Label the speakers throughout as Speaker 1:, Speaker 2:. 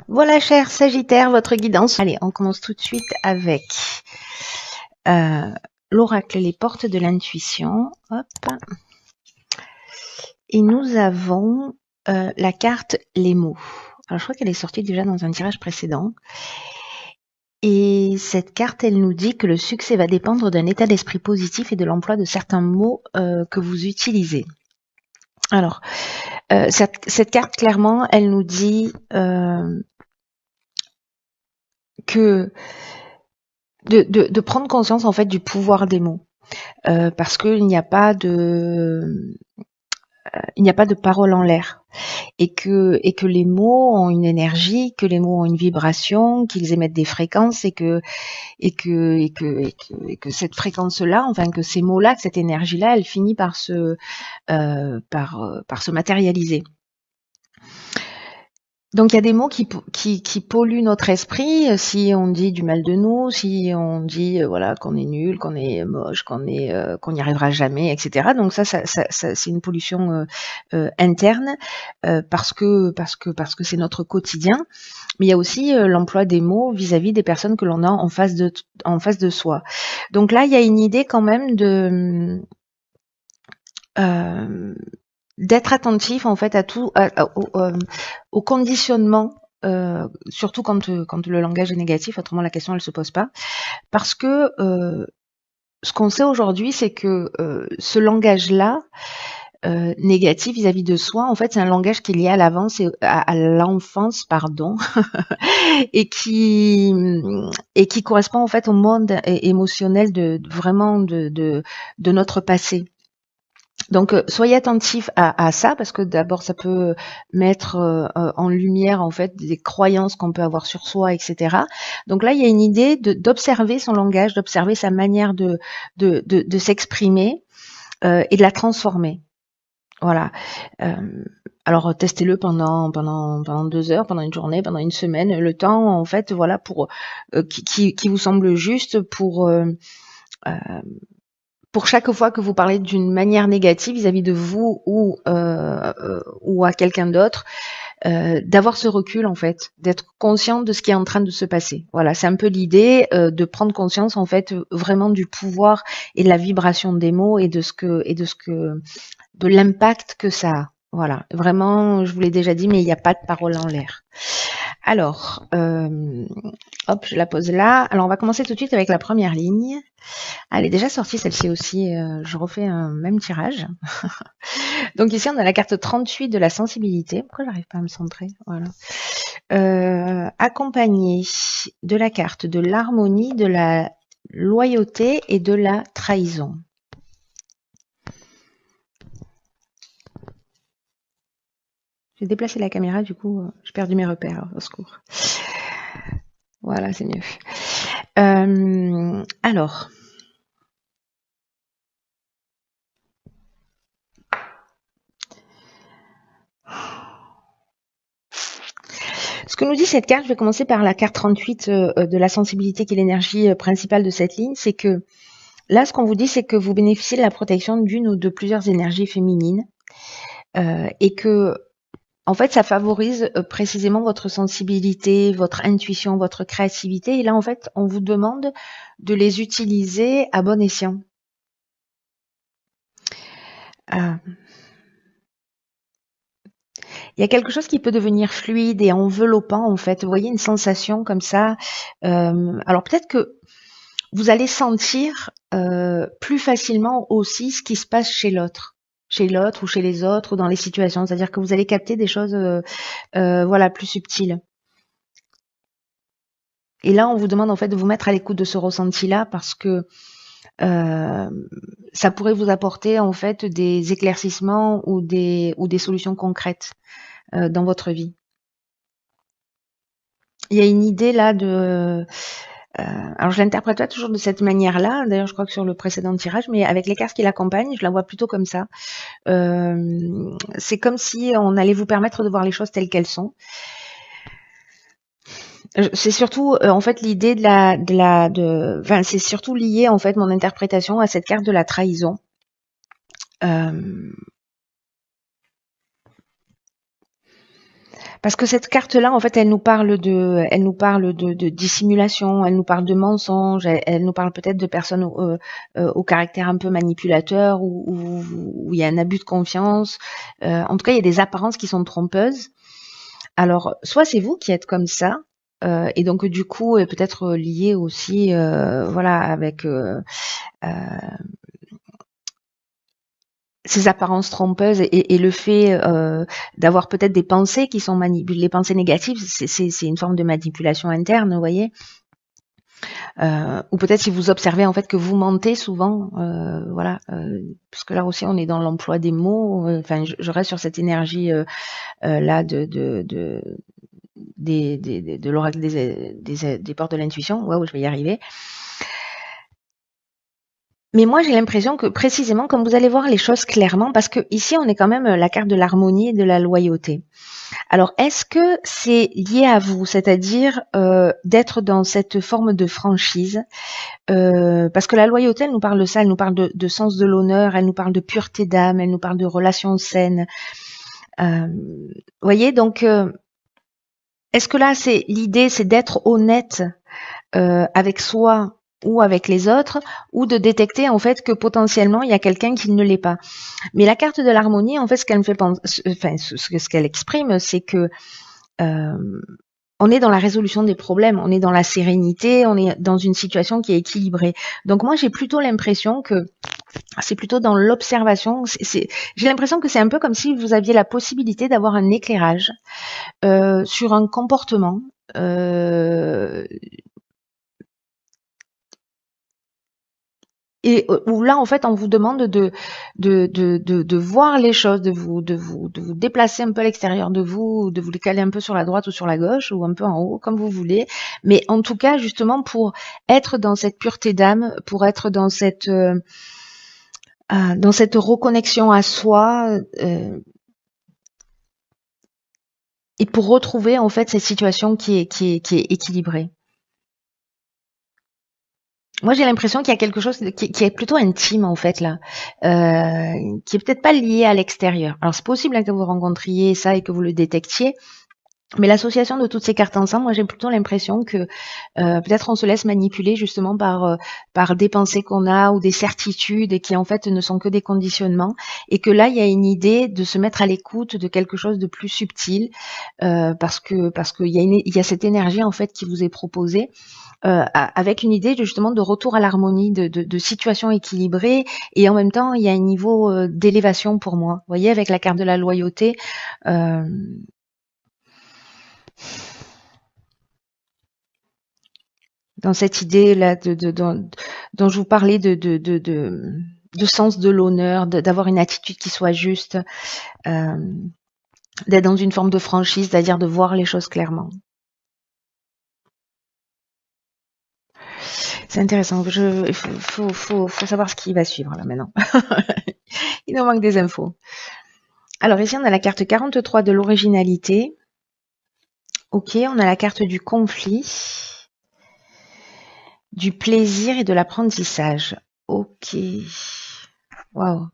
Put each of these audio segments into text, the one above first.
Speaker 1: Voilà, cher Sagittaire, votre guidance. Allez, on commence tout de suite avec l'oracle, les portes de l'intuition. Hop. Et nous avons la carte les mots. Alors, je crois qu'elle est sortie déjà dans un tirage précédent. Et cette carte, elle nous dit que le succès va dépendre d'un état d'esprit positif et de l'emploi de certains mots que vous utilisez. Alors, cette carte, clairement, elle nous dit que de prendre conscience en fait du pouvoir des mots, parce qu'il n'y a pas de parole en l'air, et que les mots ont une énergie, que les mots ont une vibration, qu'ils émettent des fréquences, et que cette fréquence-là, enfin que ces mots-là, que cette énergie-là, elle finit par se matérialiser. Donc il y a des mots qui polluent notre esprit, si on dit du mal de nous, si on dit voilà qu'on est nul, qu'on est moche, qu'on n'y arrivera jamais, etc. Donc ça c'est une pollution interne, parce que c'est notre quotidien. Mais il y a aussi l'emploi des mots vis-à-vis des personnes que l'on a en face de soi. Donc là il y a une idée quand même de d'être attentif en fait à tout, au conditionnement, surtout quand le langage est négatif. Autrement la question elle se pose pas, parce que ce qu'on sait aujourd'hui, c'est que ce langage-là négatif vis-à-vis de soi, en fait, c'est un langage qui est lié à à l'enfance, pardon, et qui correspond en fait au monde émotionnel de notre passé. Donc, soyez attentifs à ça, parce que d'abord, ça peut mettre en lumière en fait des croyances qu'on peut avoir sur soi, etc. Donc là, il y a une idée d'observer son langage, d'observer sa manière de s'exprimer et de la transformer. Voilà. Alors testez-le pendant 2 heures, pendant une journée, pendant une semaine, le temps en fait, voilà, pour qui vous semble juste pour chaque fois que vous parlez d'une manière négative vis-à-vis de vous ou à quelqu'un d'autre, d'avoir ce recul en fait, d'être conscient de ce qui est en train de se passer. Voilà, c'est un peu l'idée de prendre conscience en fait vraiment du pouvoir et de la vibration des mots et de l'impact que ça a. Voilà, vraiment, je vous l'ai déjà dit, mais il n'y a pas de parole en l'air. Alors, hop, je la pose là. Alors, on va commencer tout de suite avec la première ligne. Elle est déjà sortie celle-ci aussi, je refais un même tirage. Donc ici on a la carte 38 de la sensibilité. Pourquoi j'arrive pas à me centrer? Voilà. Accompagnée de la carte de l'harmonie, de la loyauté et de la trahison. J'ai déplacé la caméra, du coup j'ai perdu mes repères, au secours. Voilà, c'est mieux. Alors, ce que nous dit cette carte, je vais commencer par la carte 38 de la sensibilité, qui est l'énergie principale de cette ligne, c'est que là, ce qu'on vous dit, c'est que vous bénéficiez de la protection d'une ou de plusieurs énergies féminines, et que, en fait, ça favorise précisément votre sensibilité, votre intuition, votre créativité. Et là, en fait, on vous demande de les utiliser à bon escient. Il y a quelque chose qui peut devenir fluide et enveloppant, en fait. Vous voyez, une sensation comme ça. Alors peut-être que vous allez sentir plus facilement aussi ce qui se passe chez l'autre ou chez les autres ou dans les situations. C'est-à-dire que vous allez capter des choses voilà, plus subtiles. Et là, on vous demande en fait de vous mettre à l'écoute de ce ressenti-là, parce que ça pourrait vous apporter en fait des éclaircissements ou des solutions concrètes dans votre vie. Il y a une idée là de... alors je l'interprète pas toujours de cette manière-là, d'ailleurs je crois que sur le précédent tirage, mais avec les cartes qui l'accompagnent, je la vois plutôt comme ça. C'est comme si on allait vous permettre de voir les choses telles qu'elles sont. C'est surtout en fait l'idée enfin, c'est surtout lié en fait mon interprétation à cette carte de la trahison. Parce que cette carte-là, en fait, elle nous parle de dissimulation, elle nous parle de mensonges, elle nous parle peut-être de personnes au caractère un peu manipulateur, où il y a un abus de confiance. En tout cas, il y a des apparences qui sont trompeuses. Alors, soit c'est vous qui êtes comme ça, et donc du coup, peut-être lié aussi, voilà, avec ces apparences trompeuses et le fait d'avoir peut-être des pensées qui sont manipulées, les pensées négatives, c'est une forme de manipulation interne, vous voyez. Ou peut-être si vous observez en fait que vous mentez souvent, voilà, parce que là aussi on est dans l'emploi des mots. Enfin, je reste sur cette énergie là de l'oracle des portes de l'intuition. Waouh, je vais y arriver. Mais moi, j'ai l'impression que précisément, comme vous allez voir les choses clairement, parce que ici, on est quand même la carte de l'harmonie et de la loyauté. Alors, est-ce que c'est lié à vous, c'est-à-dire d'être dans cette forme de franchise, parce que la loyauté, elle nous parle de ça, elle nous parle de sens de l'honneur, elle nous parle de pureté d'âme, elle nous parle de relations saines. Vous voyez, donc, est-ce que là, c'est l'idée, c'est d'être honnête avec soi ou avec les autres, ou de détecter en fait que potentiellement il y a quelqu'un qui ne l'est pas. Mais la carte de l'harmonie, en fait, ce qu'elle me fait penser, enfin, ce qu'elle exprime, c'est que on est dans la résolution des problèmes, on est dans la sérénité, on est dans une situation qui est équilibrée. Donc moi, j'ai plutôt l'impression que c'est plutôt dans l'observation. J'ai l'impression que c'est un peu comme si vous aviez la possibilité d'avoir un éclairage sur un comportement. Et où là, en fait, on vous demande de voir les choses, de vous déplacer un peu à l'extérieur de vous décaler un peu sur la droite ou sur la gauche, ou un peu en haut, comme vous voulez. Mais en tout cas, justement, pour être dans cette pureté d'âme, pour être dans cette reconnexion à soi, et pour retrouver, en fait, cette situation qui est équilibrée. Moi, j'ai l'impression qu'il y a quelque chose qui est plutôt intime, en fait, là, qui est peut-être pas lié à l'extérieur. Alors, c'est possible que vous rencontriez ça et que vous le détectiez, mais l'association de toutes ces cartes ensemble, moi, j'ai plutôt l'impression que peut-être on se laisse manipuler justement par des pensées qu'on a ou des certitudes et qui, en fait, ne sont que des conditionnements, et que là, il y a une idée de se mettre à l'écoute de quelque chose de plus subtil, parce qu'il y a cette énergie, en fait, qui vous est proposée. Avec une idée justement de retour à l'harmonie, de situation équilibrée, et en même temps il y a un niveau d'élévation pour moi. Vous voyez, avec la carte de la loyauté, dans cette idée là dont je vous parlais de sens de l'honneur, d'avoir une attitude qui soit juste, d'être dans une forme de franchise, c'est-à-dire de voir les choses clairement. C'est intéressant. Il faut savoir ce qui va suivre là maintenant. Il nous manque des infos. Alors ici, on a la carte 43 de l'originalité. Ok, on a la carte du conflit, du plaisir et de l'apprentissage. Ok. Waouh.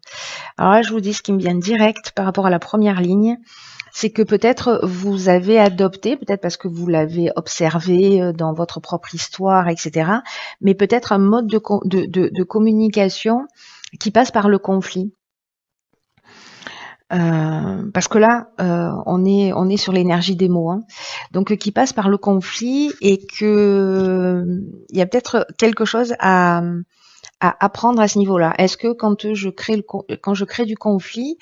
Speaker 1: Alors là, je vous dis ce qui me vient direct par rapport à la première ligne. C'est que peut-être vous avez adopté, peut-être parce que vous l'avez observé dans votre propre histoire, etc., mais peut-être un mode de communication qui passe par le conflit. Parce que là, on est sur l'énergie des mots, hein. Donc qui passe par le conflit, et que il y a peut-être quelque chose à apprendre à ce niveau-là. Est-ce que quand je crée du conflit,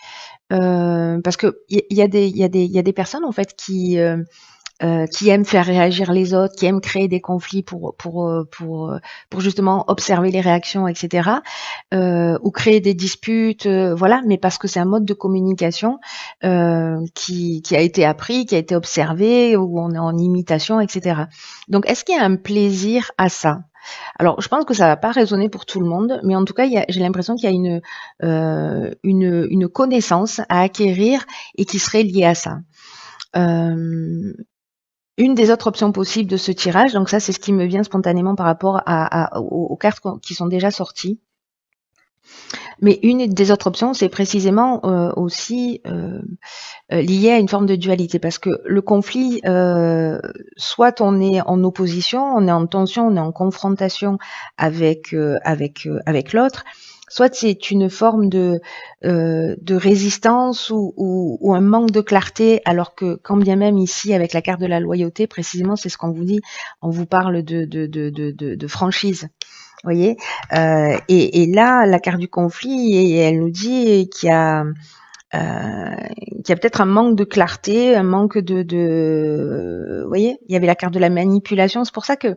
Speaker 1: parce que il y a des personnes en fait qui aiment faire réagir les autres, qui aiment créer des conflits pour justement observer les réactions, etc. Ou créer des disputes, voilà, mais parce que c'est un mode de communication qui a été appris, qui a été observé, où on est en imitation, etc. Donc, est-ce qu'il y a un plaisir à ça? Alors, je pense que ça va pas résonner pour tout le monde, mais en tout cas, j'ai l'impression qu'il y a une connaissance à acquérir et qui serait liée à ça. Une des autres options possibles de ce tirage, donc ça c'est ce qui me vient spontanément par rapport aux cartes qui sont déjà sorties, Mais une des autres options, c'est précisément aussi lié à une forme de dualité, parce que le conflit, soit on est en opposition, on est en tension, on est en confrontation avec l'autre, soit c'est une forme de résistance ou un manque de clarté, alors que quand bien même ici, avec la carte de la loyauté, précisément, c'est ce qu'on vous dit, on vous parle de franchise. Vous voyez, et là, la carte du conflit, elle nous dit qu'il y a peut-être un manque de clarté, un manque vous voyez, il y avait la carte de la manipulation. C'est pour ça que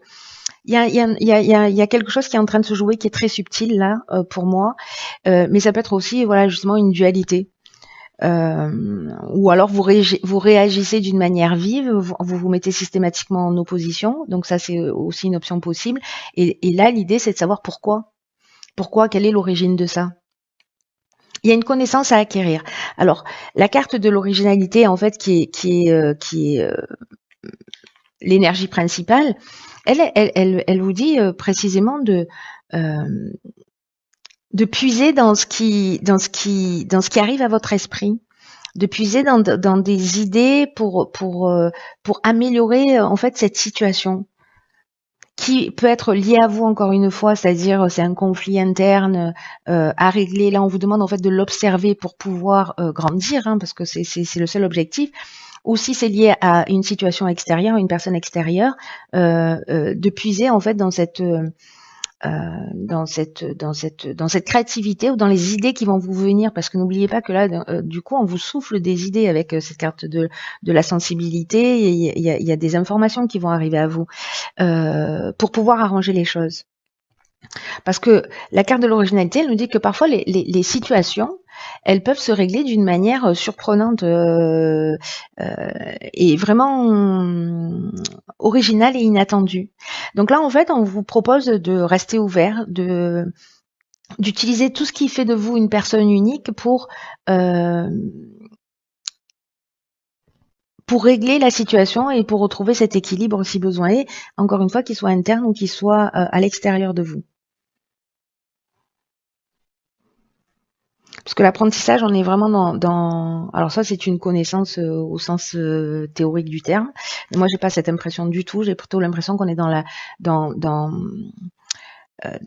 Speaker 1: il y a quelque chose qui est en train de se jouer qui est très subtil là pour moi, mais ça peut être aussi voilà justement une dualité. Ou alors vous réagissez d'une manière vive, vous mettez systématiquement en opposition, donc ça c'est aussi une option possible. Et là l'idée c'est de savoir pourquoi. Pourquoi, quelle est l'origine de ça? Il y a une connaissance à acquérir. Alors, la carte de l'originalité, en fait, qui est l'énergie principale, elle vous dit précisément de puiser dans ce qui arrive à votre esprit, de puiser dans des idées pour améliorer en fait cette situation, qui peut être lié à vous encore une fois, c'est-à-dire c'est un conflit interne à régler. Là, on vous demande en fait de l'observer pour pouvoir grandir, hein, parce que c'est le seul objectif. Ou si c'est lié à une situation extérieure, une personne extérieure, de puiser en fait dans cette créativité ou dans les idées qui vont vous venir, parce que n'oubliez pas que là, du coup, on vous souffle des idées avec cette carte de la sensibilité. Il y a des informations qui vont arriver à vous pour pouvoir arranger les choses. Parce que la carte de l'originalité, elle nous dit que parfois les situations, elles peuvent se régler d'une manière surprenante et vraiment originale et inattendue. Donc là, en fait, on vous propose de rester ouvert, d'utiliser tout ce qui fait de vous une personne unique pour régler la situation et pour retrouver cet équilibre si besoin est, encore une fois, qu'il soit interne ou qu'il soit à l'extérieur de vous. Parce que l'apprentissage, on est vraiment dans... Alors ça, c'est une connaissance au sens théorique du terme. Mais moi, j'ai pas cette impression du tout. J'ai plutôt l'impression qu'on est dans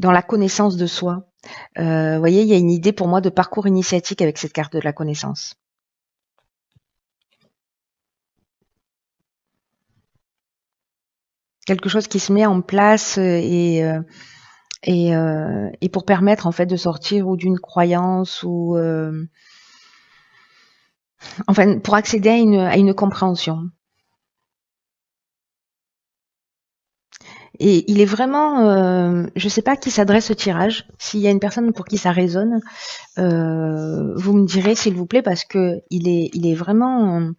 Speaker 1: la connaissance de soi. Vous voyez, il y a une idée pour moi de parcours initiatique avec cette carte de la connaissance. Quelque chose qui se met en place et pour permettre en fait de sortir ou d'une croyance ou enfin pour accéder à une compréhension. Et il est vraiment, je sais pas à qui s'adresse ce tirage. S'il y a une personne pour qui ça résonne, vous me direz s'il vous plaît, parce que il est vraiment,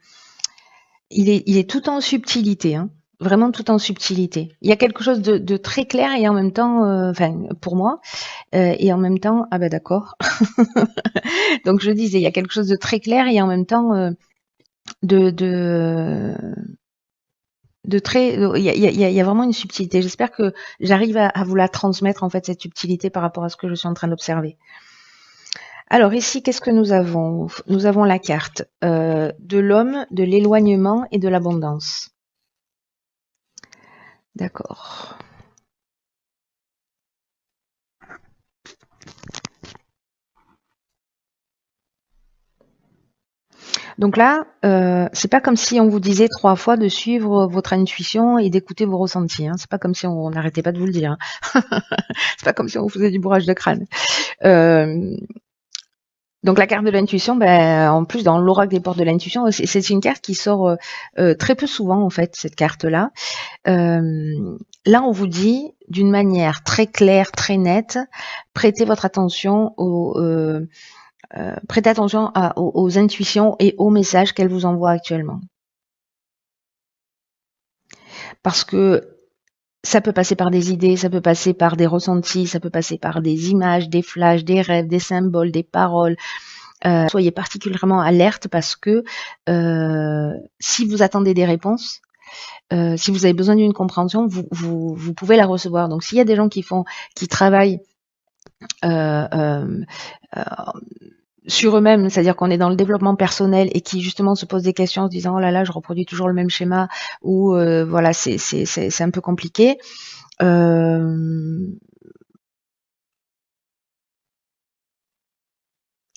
Speaker 1: il est tout en subtilité, hein. Vraiment tout en subtilité. Il y a quelque chose de très clair et en même temps, enfin pour moi, et en même temps, ah ben d'accord. Donc je disais, il y a quelque chose de très clair et en même temps de très, il y a vraiment une subtilité. J'espère que j'arrive à vous la transmettre en fait, cette subtilité par rapport à ce que je suis en train d'observer. Alors ici, qu'est-ce que nous avons? Nous avons la carte de l'homme, de l'éloignement et de l'abondance. D'accord. Donc là, c'est pas comme si on vous disait 3 fois de suivre votre intuition et d'écouter vos ressentis, hein. C'est pas comme si on n'arrêtait pas de vous le dire, hein. C'est pas comme si on vous faisait du bourrage de crâne. Donc la carte de l'intuition, ben, en plus dans l'oracle des portes de l'intuition, c'est une carte qui sort très peu souvent en fait, cette carte-là. Là, on vous dit d'une manière très claire, très nette, prêtez votre attention prêtez attention aux intuitions et aux messages qu'elles vous envoient actuellement. Parce que ça peut passer par des idées, ça peut passer par des ressentis, ça peut passer par des images, des flashs, des rêves, des symboles, des paroles. Soyez particulièrement alerte parce que si vous attendez des réponses, si vous avez besoin d'une compréhension, vous pouvez la recevoir. Donc s'il y a des gens qui travaillent euh, euh, euh, sur eux-mêmes, c'est-à-dire qu'on est dans le développement personnel et qui justement se posent des questions en se disant oh là là, je reproduis toujours le même schéma ou voilà, c'est un peu compliqué.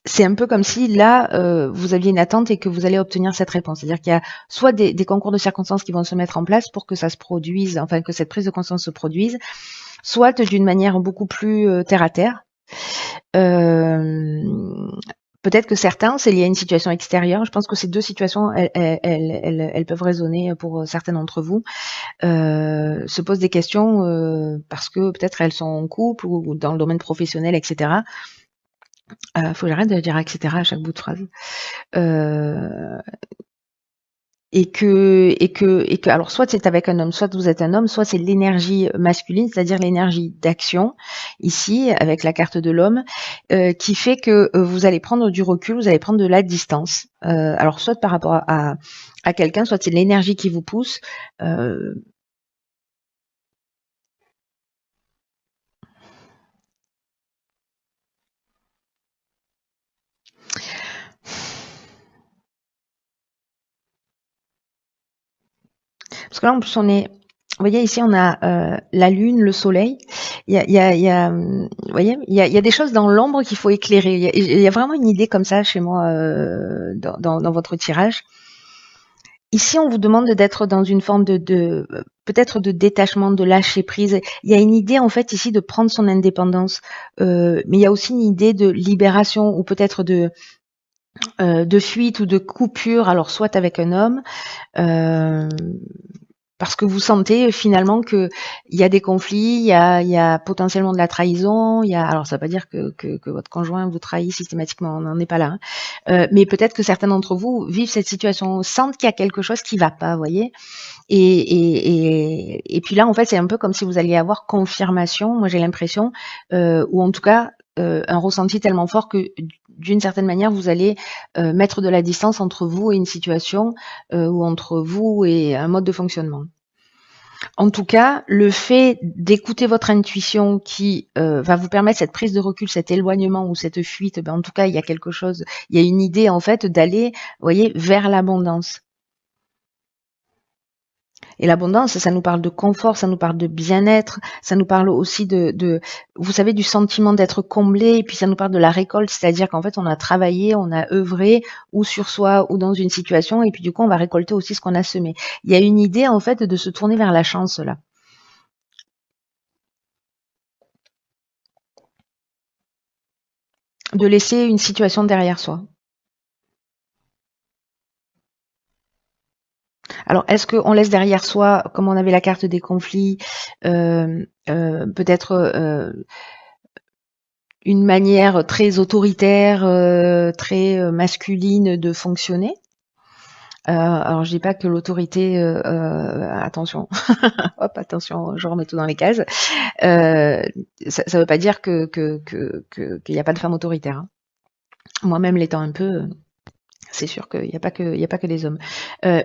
Speaker 1: C'est un peu comme si là, vous aviez une attente et que vous allez obtenir cette réponse. C'est-à-dire qu'il y a soit des concours de circonstances qui vont se mettre en place pour que ça se produise, enfin que cette prise de conscience se produise, soit d'une manière beaucoup plus terre à terre. Peut-être que certains, c'est lié à une situation extérieure. Je pense que ces deux situations, elles peuvent résonner pour certains d'entre vous. Se posent des questions parce que peut-être elles sont en couple ou dans le domaine professionnel, etc. Faut que j'arrête de dire etc. à chaque bout de phrase. Et que alors soit c'est avec un homme, soit vous êtes un homme, soit c'est l'énergie masculine, c'est-à-dire l'énergie d'action ici avec la carte de l'homme, qui fait que vous allez prendre du recul, vous allez prendre de la distance. Alors soit par rapport à quelqu'un, soit c'est l'énergie qui vous pousse. Parce que là en plus on est, vous voyez ici on a la lune, le soleil. Vous voyez, il y a des choses dans l'ombre qu'il faut éclairer. Il y a vraiment une idée comme ça chez moi dans votre tirage. Ici, on vous demande d'être dans une forme de peut-être de détachement, de lâcher prise. Il y a une idée en fait ici de prendre son indépendance, mais il y a aussi une idée de libération ou peut-être de fuite ou de coupure. Alors soit avec un homme. Parce que vous sentez finalement que il y a des conflits, il y a potentiellement de la trahison, alors ça veut pas dire que votre conjoint vous trahit systématiquement, on n'en est pas là, hein. Mais peut-être que certains d'entre vous vivent cette situation, sentent qu'il y a quelque chose qui va pas, vous voyez. Et puis là, en fait, c'est un peu comme si vous alliez avoir confirmation. Moi, j'ai l'impression, ou en tout cas un ressenti tellement fort que d'une certaine manière, vous allez mettre de la distance entre vous et une situation ou entre vous et un mode de fonctionnement. En tout cas, le fait d'écouter votre intuition qui va vous permettre cette prise de recul, cet éloignement ou cette fuite, en tout cas, il y a quelque chose, il y a une idée en fait d'aller, vous voyez, vers l'abondance. Et l'abondance, ça nous parle de confort, ça nous parle de bien-être, ça nous parle aussi vous savez, du sentiment d'être comblé, et puis ça nous parle de la récolte, c'est-à-dire qu'en fait, on a travaillé, on a œuvré, ou sur soi, ou dans une situation, et puis du coup, on va récolter aussi ce qu'on a semé. Il y a une idée, en fait, de se tourner vers la chance, là. De laisser une situation derrière soi. Alors, est-ce qu'on laisse derrière soi, comme on avait la carte des conflits, peut-être une manière très autoritaire, très masculine de fonctionner. Alors je dis pas que l'autorité, attention, hop, attention, je remets tout dans les cases. Ça veut pas dire qu'il n'y a pas de femme autoritaire, hein. Moi-même l'étant un peu, c'est sûr qu'il n'y a pas que des hommes.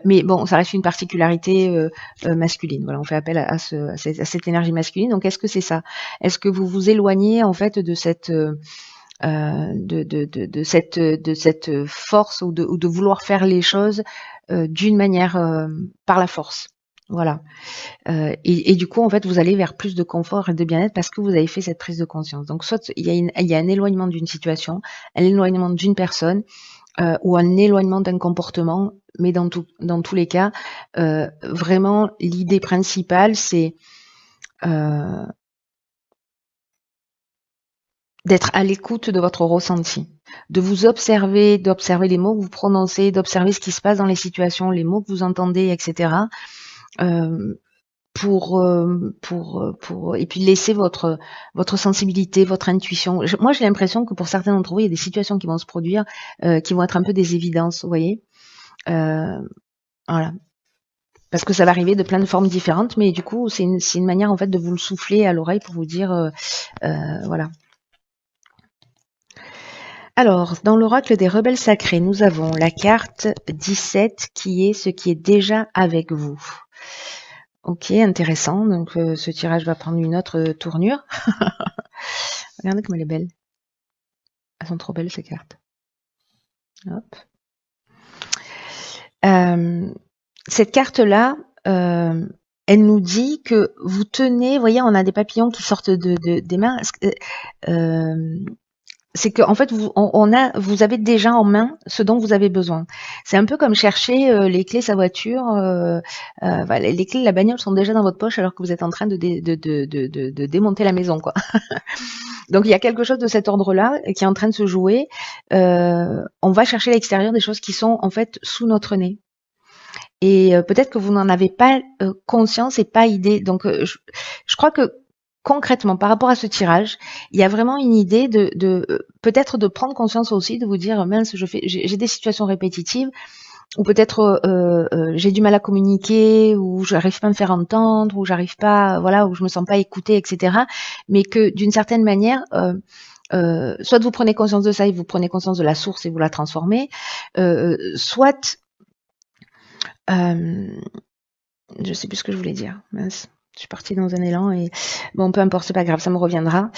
Speaker 1: Mais bon, ça reste une particularité masculine. Voilà, on fait appel à cette énergie masculine. Donc, est-ce que c'est ça? Est-ce que vous vous éloignez en fait de cette de cette force ou de vouloir faire les choses d'une manière par la force? Voilà. Et du coup, en fait, vous allez vers plus de confort et de bien-être parce que vous avez fait cette prise de conscience. Donc, soit il y a un éloignement d'une situation, un éloignement d'une personne, ou un éloignement d'un comportement, mais dans tous les cas, vraiment l'idée principale, c'est d'être à l'écoute de votre ressenti, de vous observer, d'observer les mots que vous prononcez, d'observer ce qui se passe dans les situations, les mots que vous entendez, etc. Et puis laisser votre sensibilité, votre intuition. Moi, j'ai l'impression que pour certains d'entre vous, il y a des situations qui vont se produire, qui vont être un peu des évidences, vous voyez. Voilà. Parce que ça va arriver de plein de formes différentes, mais du coup, c'est une manière en fait de vous le souffler à l'oreille pour vous dire, voilà. Alors, dans l'oracle des rebelles sacrés, nous avons la carte 17 qui est ce qui est déjà avec vous. Ok, intéressant. Donc, ce tirage va prendre une autre tournure. Regardez comme elle est belle. Elles sont trop belles ces cartes. Hop. Cette carte-là, elle nous dit que vous tenez, vous voyez, on a des papillons qui sortent des mains. C'est que en fait, vous avez déjà en main ce dont vous avez besoin. C'est un peu comme chercher les clés de sa voiture. Voilà, les clés de la bagnole sont déjà dans votre poche alors que vous êtes en train de démonter la maison, quoi. Donc il y a quelque chose de cet ordre-là qui est en train de se jouer. On va chercher à l'extérieur des choses qui sont en fait sous notre nez. Et peut-être que vous n'en avez pas conscience et pas idée. Donc je crois que concrètement, par rapport à ce tirage, il y a vraiment une idée de peut-être de prendre conscience aussi, de vous dire mince, j'ai des situations répétitives, ou peut-être j'ai du mal à communiquer, ou j'arrive pas à me faire entendre, ou j'arrive pas, voilà, ou je me sens pas écoutée, etc. Mais que d'une certaine manière, soit vous prenez conscience de ça et vous prenez conscience de la source et vous la transformez, soit je sais plus ce que je voulais dire. Mince. Je suis partie dans un élan et bon, peu importe, c'est pas grave, ça me reviendra.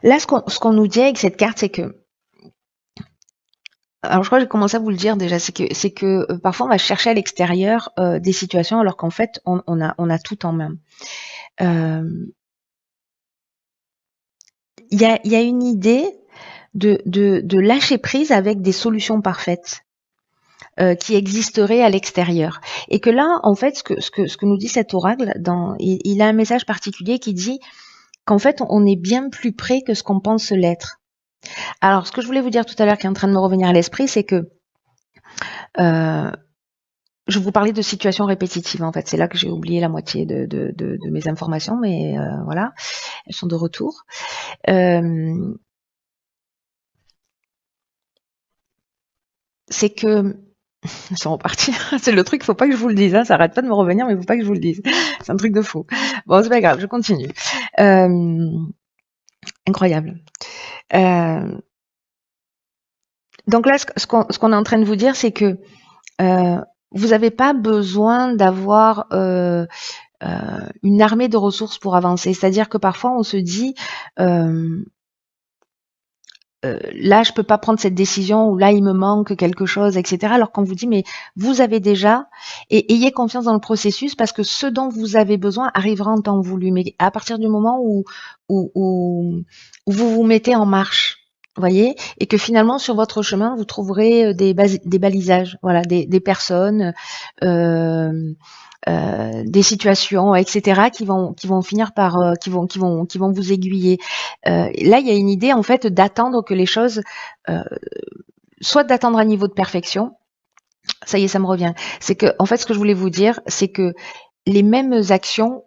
Speaker 1: Là, ce qu'on nous dit avec cette carte, c'est que, alors je crois que j'ai commencé à vous le dire déjà, c'est que parfois on va chercher à l'extérieur des situations alors qu'en fait on a tout en main. Il y a une idée de lâcher prise avec des solutions parfaites qui existeraient à l'extérieur. Et que là, en fait, ce que nous dit cet oracle, il a un message particulier qui dit qu'en fait, on est bien plus près que ce qu'on pense l'être. Alors, ce que je voulais vous dire tout à l'heure, qui est en train de me revenir à l'esprit, c'est que je vous parlais de situations répétitives, en fait. C'est là que j'ai oublié la moitié de mes informations, mais voilà, elles sont de retour. C'est que ils sont repartis. C'est le truc, faut pas que je vous le dise. Hein. Ça arrête pas de me revenir, mais faut pas que je vous le dise. C'est un truc de fou. Bon, c'est pas grave, je continue. Incroyable. Donc là, ce qu'on est en train de vous dire, c'est que vous n'avez pas besoin d'avoir une armée de ressources pour avancer. C'est-à-dire que parfois, on se dit là, je peux pas prendre cette décision, ou là, il me manque quelque chose, etc. Alors qu'on vous dit, mais vous avez déjà, et ayez confiance dans le processus, parce que ce dont vous avez besoin arrivera en temps voulu. Mais à partir du moment où vous vous mettez en marche, voyez, et que finalement, sur votre chemin, vous trouverez des balisages, voilà, des personnes, des situations, etc., qui vont finir par, qui vont vous aiguiller. Là, il y a une idée en fait d'attendre que les choses, soit d'attendre un niveau de perfection. Ça y est, ça me revient. C'est que, en fait, ce que je voulais vous dire, c'est que les mêmes actions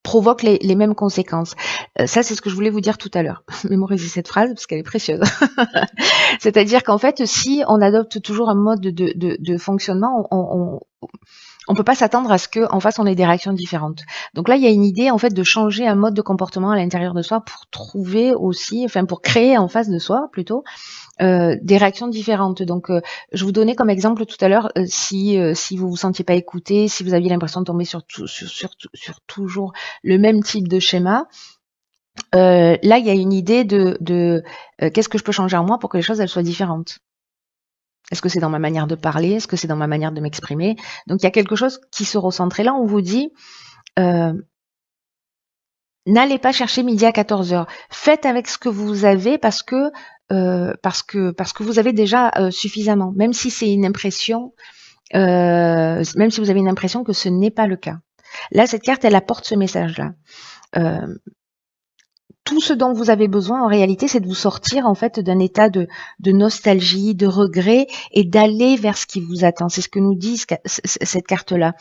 Speaker 1: provoquent les mêmes conséquences. Ça, c'est ce que je voulais vous dire tout à l'heure. Mémorisez cette phrase parce qu'elle est précieuse. C'est-à-dire qu'en fait, si on adopte toujours un mode de fonctionnement, on peut pas s'attendre à ce qu'en face on ait des réactions différentes. Donc là, il y a une idée en fait de changer un mode de comportement à l'intérieur de soi pour trouver aussi, enfin pour créer en face de soi plutôt des réactions différentes. Donc je vous donnais comme exemple tout à l'heure si vous vous sentiez pas écouté, si vous aviez l'impression de tomber sur toujours le même type de schéma. Là, il y a une idée de qu'est-ce que je peux changer en moi pour que les choses elles soient différentes. Est-ce que c'est dans ma manière de parler? Est-ce que c'est dans ma manière de m'exprimer? Donc, il y a quelque chose qui se recentre. Et là, on vous dit, n'allez pas chercher midi à 14h. Faites avec ce que vous avez parce que vous avez déjà suffisamment. Même si c'est une impression, même si vous avez une impression que ce n'est pas le cas. Là, cette carte, elle apporte ce message-là. Tout ce dont vous avez besoin, en réalité, c'est de vous sortir en fait d'un état de nostalgie, de regret, et d'aller vers ce qui vous attend. C'est ce que nous dit cette carte-là.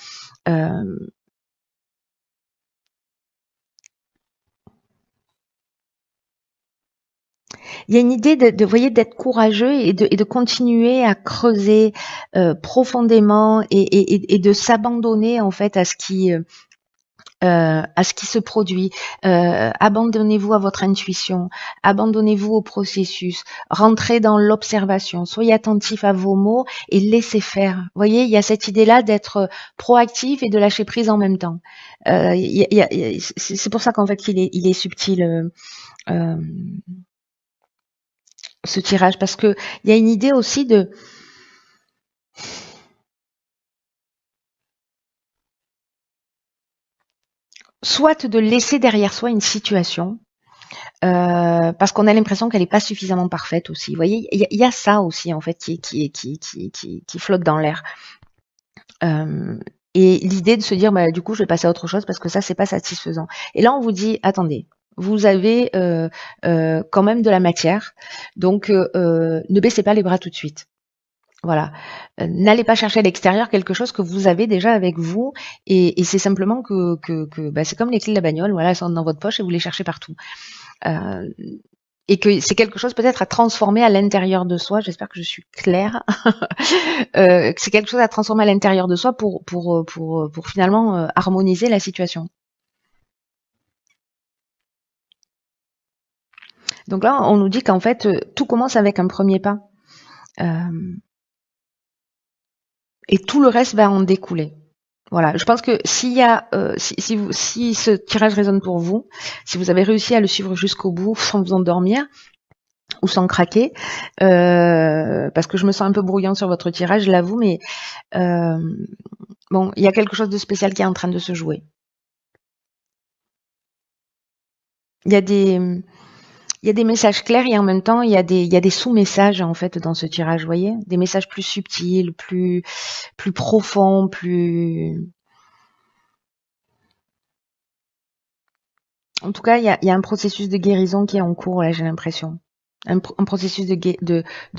Speaker 1: Il y a une idée voyez, d'être courageux et de continuer à creuser profondément et de s'abandonner en fait à ce qui à ce qui se produit. Abandonnez-vous à votre intuition, abandonnez-vous au processus, rentrez dans l'observation, soyez attentif à vos mots et laissez faire. Vous voyez, il y a cette idée-là d'être proactif et de lâcher prise en même temps. C'est pour ça qu'en fait il est subtil ce tirage, parce que il y a une idée aussi de soit de laisser derrière soi une situation, parce qu'on a l'impression qu'elle n'est pas suffisamment parfaite aussi. Vous voyez, il y a ça aussi en fait qui flotte dans l'air. Et l'idée de se dire, bah, du coup, je vais passer à autre chose parce que ça, c'est pas satisfaisant. Et là, on vous dit, attendez, vous avez quand même de la matière, donc ne baissez pas les bras tout de suite. Voilà. N'allez pas chercher à l'extérieur quelque chose que vous avez déjà avec vous, et c'est simplement que bah, c'est comme les clés de la bagnole, voilà, elles sont dans votre poche et vous les cherchez partout. Et que c'est quelque chose peut-être à transformer à l'intérieur de soi. J'espère que je suis claire. C'est quelque chose à transformer à l'intérieur de soi pour finalement harmoniser la situation. Donc là, on nous dit qu'en fait, tout commence avec un premier pas. Et tout le reste va en découler. Voilà, je pense que s'il y a, si ce tirage résonne pour vous, si vous avez réussi à le suivre jusqu'au bout sans vous endormir ou sans craquer, parce que je me sens un peu brouillant sur votre tirage, je l'avoue, mais bon, il y a quelque chose de spécial qui est en train de se jouer. Il y a des messages clairs et en même temps il y a des sous-messages en fait dans ce tirage, vous voyez, des messages plus subtils, plus profonds, plus. En tout cas, il y a un processus de guérison qui est en cours là, j'ai l'impression. Un processus de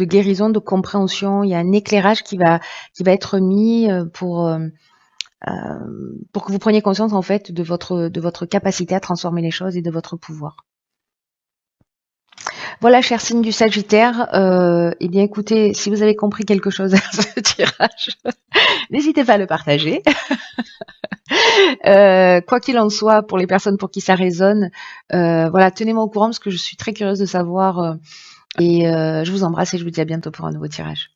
Speaker 1: guérison, de compréhension. Il y a un éclairage qui va être mis pour que vous preniez conscience en fait de votre capacité à transformer les choses et de votre pouvoir. Voilà, cher signe du Sagittaire, eh bien écoutez, si vous avez compris quelque chose à ce tirage, n'hésitez pas à le partager. Quoi qu'il en soit, pour les personnes pour qui ça résonne, voilà, tenez-moi au courant parce que je suis très curieuse de savoir. Et je vous embrasse et je vous dis à bientôt pour un nouveau tirage.